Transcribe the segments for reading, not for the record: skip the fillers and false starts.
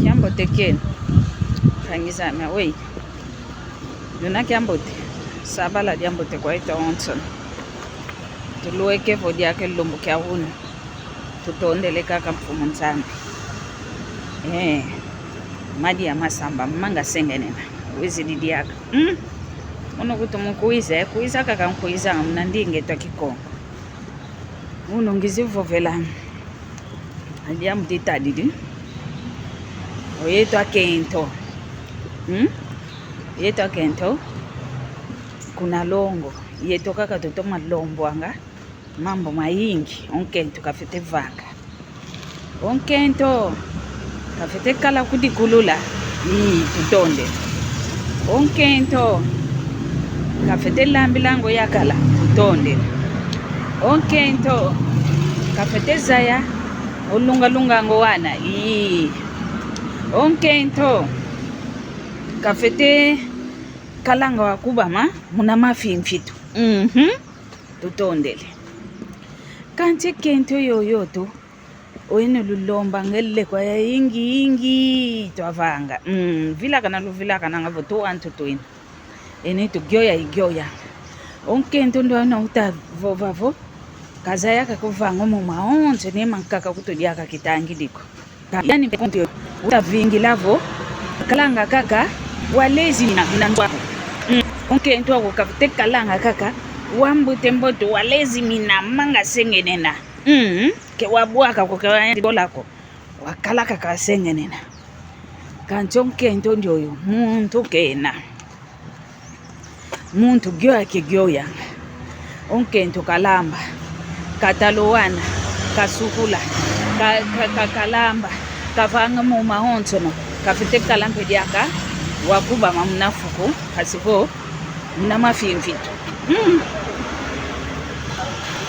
Kiambote ken. Kangizana wey. Yuna kiambote. Sabala diambote kwa ito onson. Tuluweke vodi yake lumbu kia hunu. Tutondele kaka mfumunzana. Madi ya masamba. Manga sengenena. Wezi didi yaka. Uno kutumu kuize. Kuiza kaka mkuiza. Mnandinge toa kikongo. Uno ngizivu vela. Adia mtita didi. Oyeto kento. Yeto kento. Kuna longo. Yeto kaka tutoma lombo anga. Mambo maingi. Onkento kafete vaka. Onkento. Kafete kala kudikulula. Tutonde. Onkento. Kafete lambilango yakala. Tutonde. Onkento. Kafete zaya. Olunga ngowana. Onkento. Kafete kalanga wakubama. Muna mafi mfitu. Tutondele. Kanche kento yoyoto. Oene lulomba ngele kwa ya ingi. Tuavanga. Vila kana nga voto antutuin. Ene tu gyoya. Onkento ndo na uta vovavo. Kazaya kakuvanga mumaonzo ne mankaka kutudiaka kitangi diko. Yani konti uta vingi lavo kalanga kaka walezi na ndwako. Onkento wako kafite kalanga kaka wambute mboto walezi mina manga sengenena. Ke wabuaka kwa kwa dolako wakala kaka sengenena. Kanchonke ndio yo muntu kena. Muntu gyoya. Onkento kalamba. Katalowana, kasukula, kalamba, kavanga mu mahonsono, kafite kalampe diaka, wakuba mamnafuku, kasiko, mnamafi mfitu.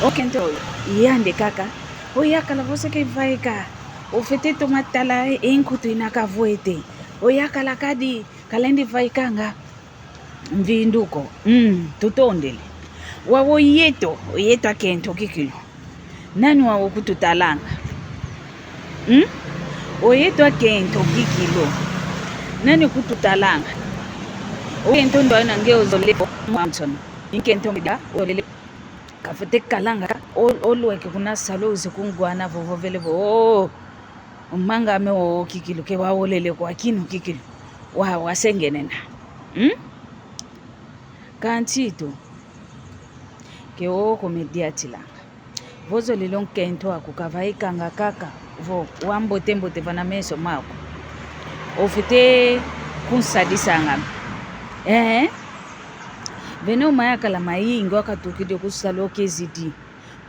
Okento, yande kaka, oyakala voseke vaika, ofete tomatala enkutu inakavoete, oyakala kadi, kalendi vaikanga, mvinduko, tutondele. Wawo yeto akento kikilo. Nani wawo kututalanga? Oyeto akento kikilo. Nani kututalanga? Okento ndo anangeo zolepo mwansono. Inkento mbida olele kafete kalanga oluweke kuna salozi kungwana vovovele vo. Manga ame o kikilo ke wawo lele kwa kinu kikilo. Wasengenena. Kantito. Ke o komedia tilanga. Vozo lilonkento akukavaika nga kaka vo wambote vana meso mako. Ofite kunsadisa ngam. Vene umayaka la maingo akatukide kusalo kezidi.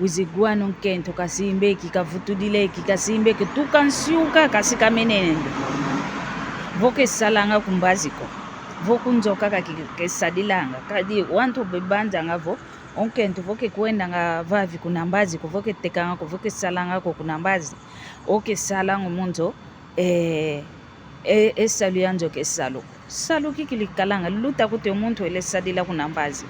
Uziguano nkento kasimbe kikavutudile kikasimbe tukansiuka kasika menendo. Voke salanga kumbaziko. Voku nzoka kesadilanga. Kadi wanto bebanja ngavo. Onkento voke kuenda nga vavi kunambazi kuvoke tekanga kuvoke salanga kunambazi oke salanga munzo salu yanzo ke salu kikili kalanga luta kute umuntu ele sadila kunambazi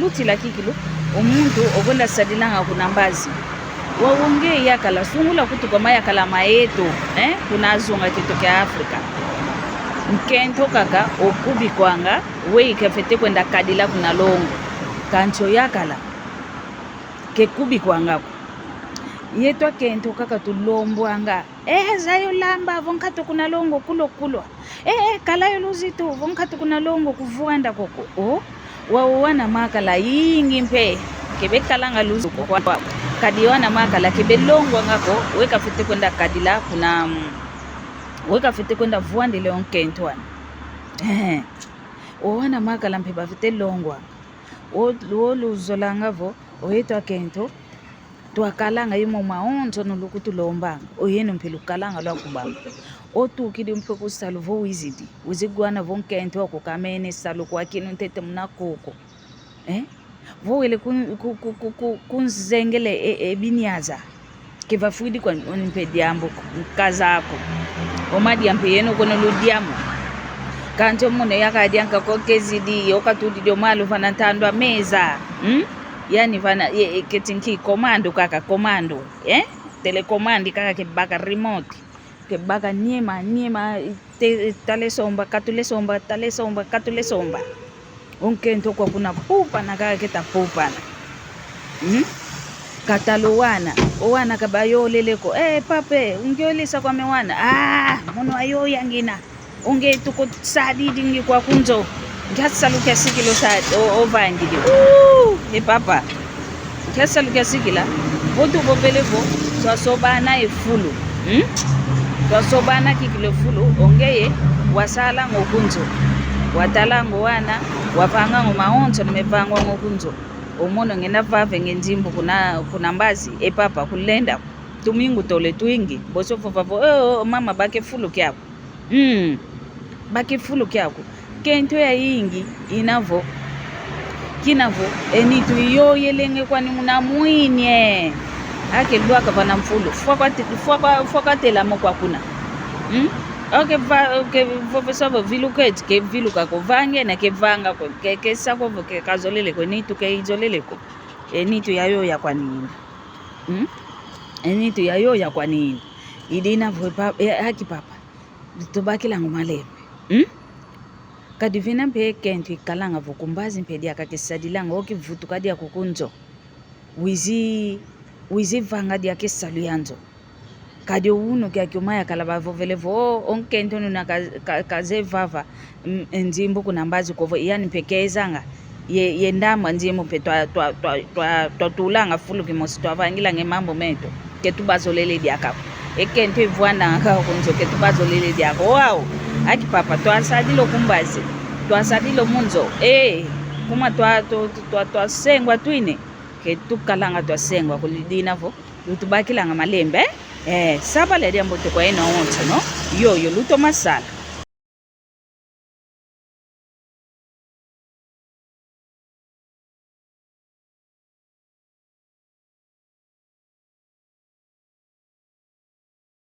luti la kikilu umuntu ogonda sadilanga kunambazi wawonge yakala sungula kutuko mayakala maeto kunazunga kitoke Afrika. Nkento kaka okubi kwanga wei kafete kwenda kadila kuna longo kancho yakala ke kubi kwanga yeto kento kaka tulombo anga zayo lamba vonkato kuna longo kulo kalayo luzito vonkato kuna longo kuvuanda koko wawana makala yingi mpe kebe kalanga luzu kwa kadiwana makala kebe longo ngako weka fete kwenda kadila kuna weka fete kwenda vuande le onkento wana owana makala mpe bafite longwa olu zolanga vo oyeto akento twakalanga yimo maonzo no lukutu lombanga oyeno mpe lukalanga lwa kubanga otukidi mpe kusalo vo wizidi uzigwana vo nkento akukamene salo kwa kinu ntete mnakoko vo wele kunzengele ebinyaza kevafuidi kwa mpe diambo kazako omadi ampe yeno kono ludiamo kanto mune yakadianka kokezidi yokatudi domalu vanantandwa meza yani vana ketinki komando kaka komando telekomandi kaka kebaka remote ke baga niema tale somba katule somba onkento kwa kuna pupa na kaka kita pupa katalowana owana kabayoleleko pape ungiolisa kwa mewana mono ayo yangina unge tuko sadidi ngi kwa kunzo ngatsaluka sikilo sa ovangidi papa ngatsaluka sikila botu bopelevo twasobana efulu twasobana kikilo fulu ongeye wasala ngokunzo watala ngowana wavanga ngomaonzo nimevangwa ngokunzo omono ngena vave ngenzimbo kuna mbazi papa kulenda tumingu tole twingi bosofo vavo mama bake fulu kyako bake fulu kyako kento ya ingi inavo kinavo enitu iyo yelenge kwani muna mwinye ake lwaka pana mfulu fwaka tela mo kwa kuna okay professor viluket ke viluka ko vange na ke vanga ko ke sako ke kazolele ko nitu ke izolele ko enitu yayo ya kwa nini enitu yayo ya kwa nini idina vo haki papa tobaki lango malembe kadivina mpe kento ikalanga vo kumbazi mpe dia kakesadilanga okivutu kadia kukunzo wizi vanga dia kesalu yanzo kadi uno kya kyomaya kalaba vovelevo onkento nuna kaze vava nzimbo kuna mbazi kovo yani pekezanga yendama nzimbo pe twa tulanga fulu kimosi twavangila ngemambo meto ketubazolele diaka ekento ivwana nga kunzo ketubazolele diaka wow aki papa twasadilo kumbazi twasadilo munzo kuma twa sengwa twine ketukalanga twasengwa kulidina vo lutubakilanga malembe saba le diambo to kwa eno onto no yo luto masala